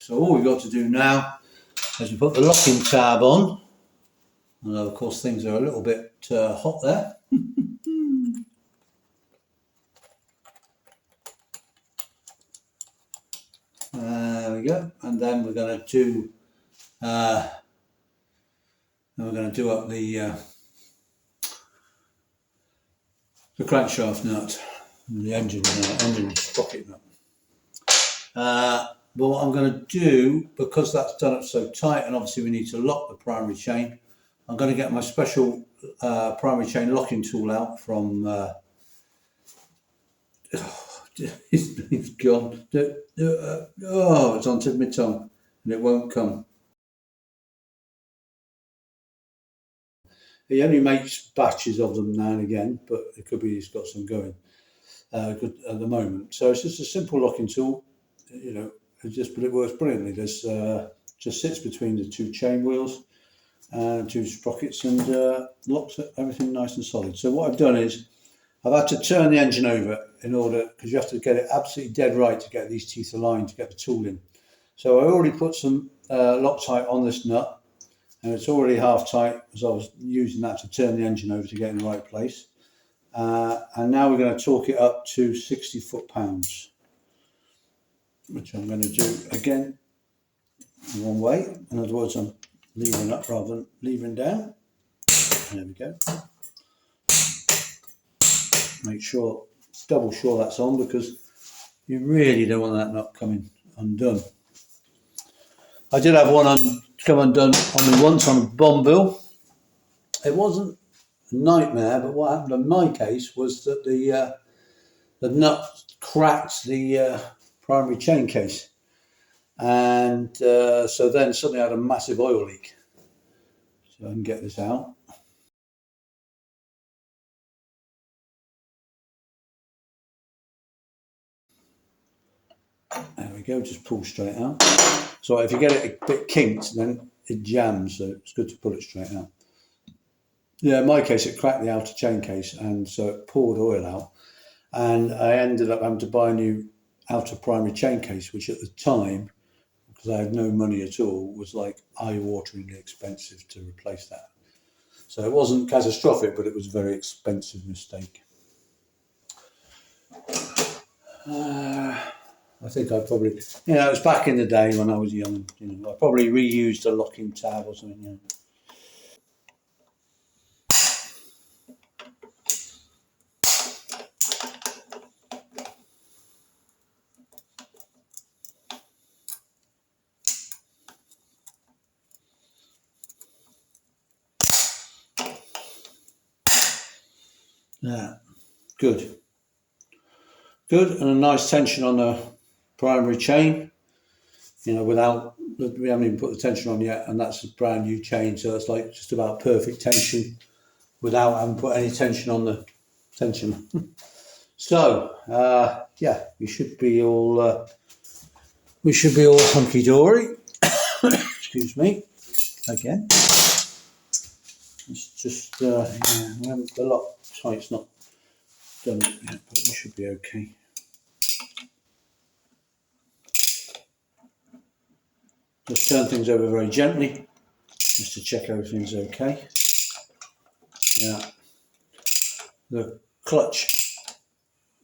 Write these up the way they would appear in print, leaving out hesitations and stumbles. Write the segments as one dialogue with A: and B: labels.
A: So all we've got to do now is we put the locking tab on. And of course things are a little bit hot there. There we go. And then we're going to do up the crankshaft nut, and the engine sprocket nut. But what I'm going to do, because that's done up so tight, and obviously we need to lock the primary chain, I'm going to get my special primary chain locking tool out from. It's gone. Oh, it's on tip of my tongue, and it won't come. He only makes batches of them now and again, but it could be he's got some going good at the moment. So it's just a simple locking tool, you know, but it works brilliantly. There's just sits between the two chain wheels and two sprockets and locks everything nice and solid. So what I've done is I've had to turn the engine over in order, because you have to get it absolutely dead right to get these teeth aligned to get the tool in. So I already put some Loctite on this nut. And it's already half tight, as I was using that to turn the engine over to get in the right place. And now we're going to torque it up to 60 foot-pounds, which I'm going to do again one way. In other words, I'm levering up rather than levering down. There we go. Make sure, double sure that's on, because you really don't want that nut coming undone. I did have one come undone on me once on a Bombville. It wasn't a nightmare, but what happened in my case was that the nut cracked the primary chain case, and so then suddenly I had a massive oil leak. So I can get this out. There we go, just pull straight out. So if you get it a bit kinked, then it jams, so it's good to pull it straight out. Yeah, in my case, it cracked the outer chain case, and so it poured oil out. And I ended up having to buy a new outer primary chain case, which at the time, because I had no money at all, was like eye-wateringly expensive to replace that. So it wasn't catastrophic, but it was a very expensive mistake. I think I probably, it was back in the day when I was young, I probably reused a locking tab or something, Yeah, good, and a nice tension on the primary chain, without, we haven't even put the tension on yet, and that's a brand new chain, so it's like just about perfect tension without having put any tension on the tension. So yeah, we should be all hunky-dory. Excuse me again. It's just we haven't, the Loctite's not done it yet, but we should be okay. Just turn things over very gently, just to check everything's okay. Yeah, the clutch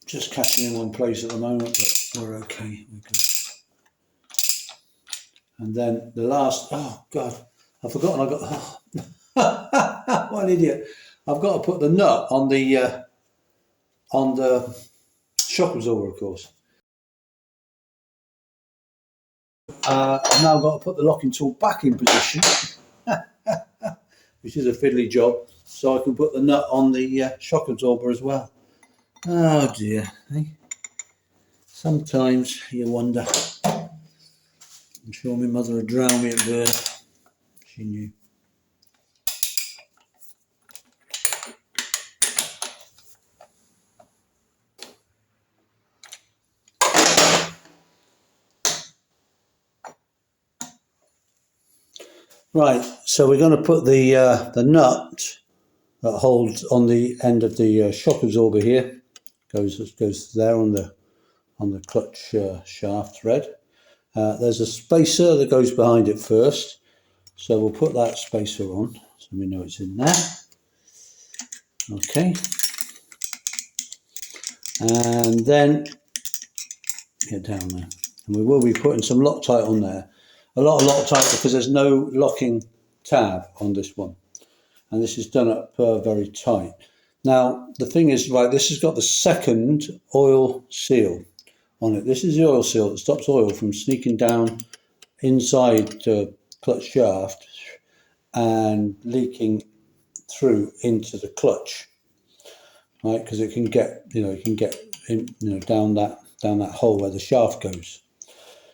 A: just catching in one place at the moment, but we're okay, we're good. And then the last, oh God, I've forgotten, what an idiot. I've got to put the nut on the shock absorber, of course. I've now got to put the locking tool back in position, which is a fiddly job, so I can put the nut on the shock absorber as well. Oh dear. Sometimes you wonder. I'm sure my mother would drown me at birth. She knew. Right, so we're going to put the nut that holds on the end of the shock absorber here. Goes there on the clutch shaft thread, There's a spacer that goes behind it first, so we'll put that spacer on so we know it's in there. Okay, and then get down there, and we will be putting some Loctite on there. A lot of Loctite because there's no locking tab on this one, and this is done up very tight. Now the thing is, right, this has got the second oil seal on it. This is the oil seal that stops oil from sneaking down inside the clutch shaft and leaking through into the clutch, right? Because it can get, it can get in, down that hole where the shaft goes.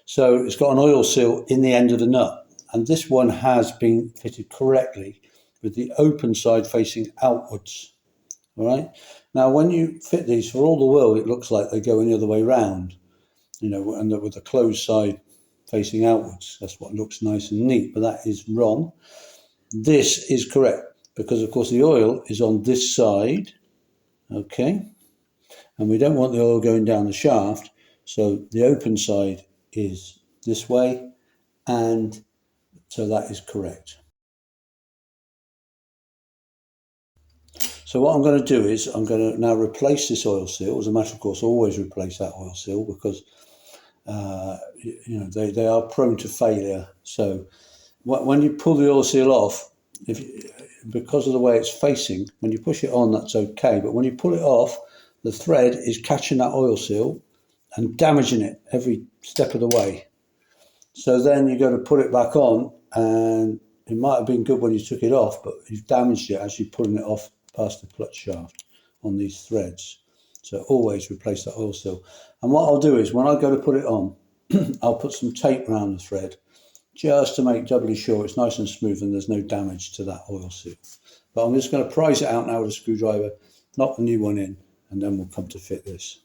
A: So it's got an oil seal in the end of the nut, and this one has been fitted correctly with the open side facing outwards. All right. Now, when you fit these, for all the world, it looks like they go the other way round, and with the closed side facing outwards. That's what looks nice and neat, but that is wrong. This is correct because, of course, the oil is on this side, okay? And we don't want the oil going down the shaft, so the open side is this way, and so that is correct. So what I'm going to do is I'm going to now replace this oil seal. As a matter of course, always replace that oil seal because they are prone to failure. So when you pull the oil seal off, because of the way it's facing, when you push it on, that's okay. But when you pull it off, the thread is catching that oil seal and damaging it every step of the way. So then you got to put it back on, and it might have been good when you took it off, but you've damaged it as you're pulling it off past the clutch shaft on these threads. So always replace that oil seal. And what I'll do is when I go to put it on, I'll put some tape around the thread just to make doubly sure it's nice and smooth and there's no damage to that oil seal. But I'm just going to prise it out now with a screwdriver, knock the new one in, and then we'll come to fit this.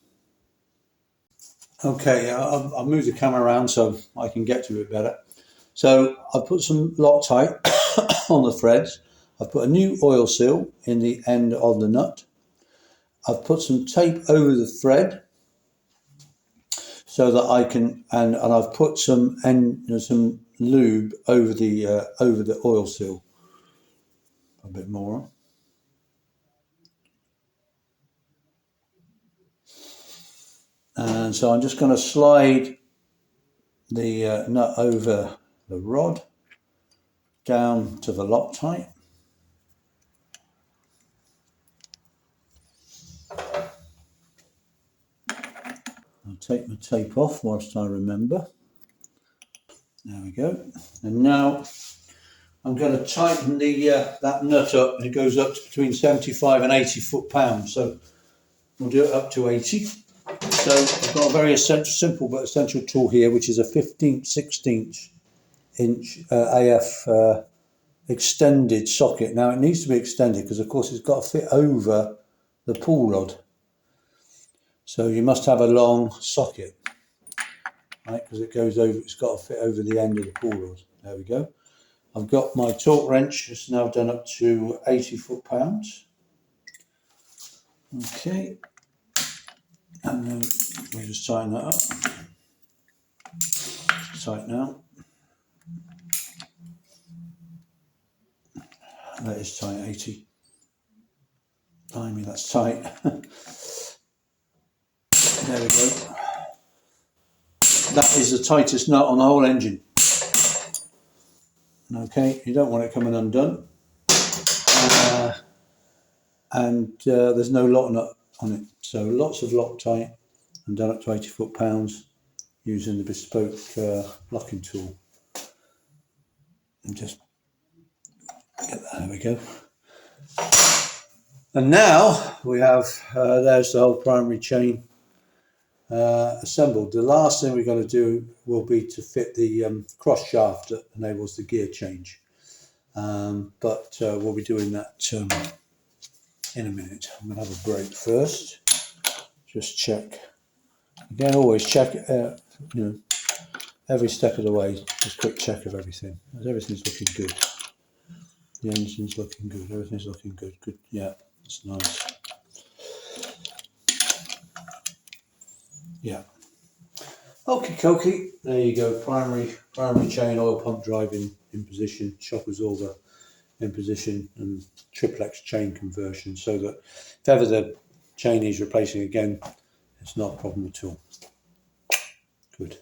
A: Okay, I'll move the camera around so I can get to it better. So I've put some Loctite on the threads. I've put a new oil seal in the end of the nut. I've put some tape over the thread so that I can, and I've put some lube over the oil seal. A bit more. And so I'm just going to slide the nut over the rod down to the Loctite. I'll take my tape off whilst I remember. There we go. And now I'm going to tighten the that nut up. It goes up to between 75 and 80 foot-pounds. So we'll do it up to 80. So I've got a very simple but essential tool here, which is a 15/16 inch AF extended socket. Now it needs to be extended because, of course, it's got to fit over the pull rod. So you must have a long socket, right? Because it goes over. It's got to fit over the end of the pull rod. There we go. I've got my torque wrench. It's now done up to 80 foot-pounds. Okay. And then we just tighten that up. It's tight now. That is tight, 80. Blimey, that's tight. There we go. That is the tightest nut on the whole engine. Okay, you don't want it coming undone. There's no lock nut on it. So lots of Loctite and done up to 80 foot-pounds using the bespoke locking tool. And just get that, there we go. And now we have, there's the whole primary chain assembled. The last thing we're going to do will be to fit the cross shaft that enables the gear change. But we'll be doing that in a minute. I'm going to have a break first. Just check. Again, always check, every step of the way, just quick check of everything. Everything's looking good. The engine's looking good. Everything's looking good. Good. Yeah, it's nice. Yeah. Okie dokie, there you go. Primary chain oil pump drive in position, shock absorber in position, and triplex chain conversion, so that if ever the chain needs replacing again, it's not a problem at all. Good.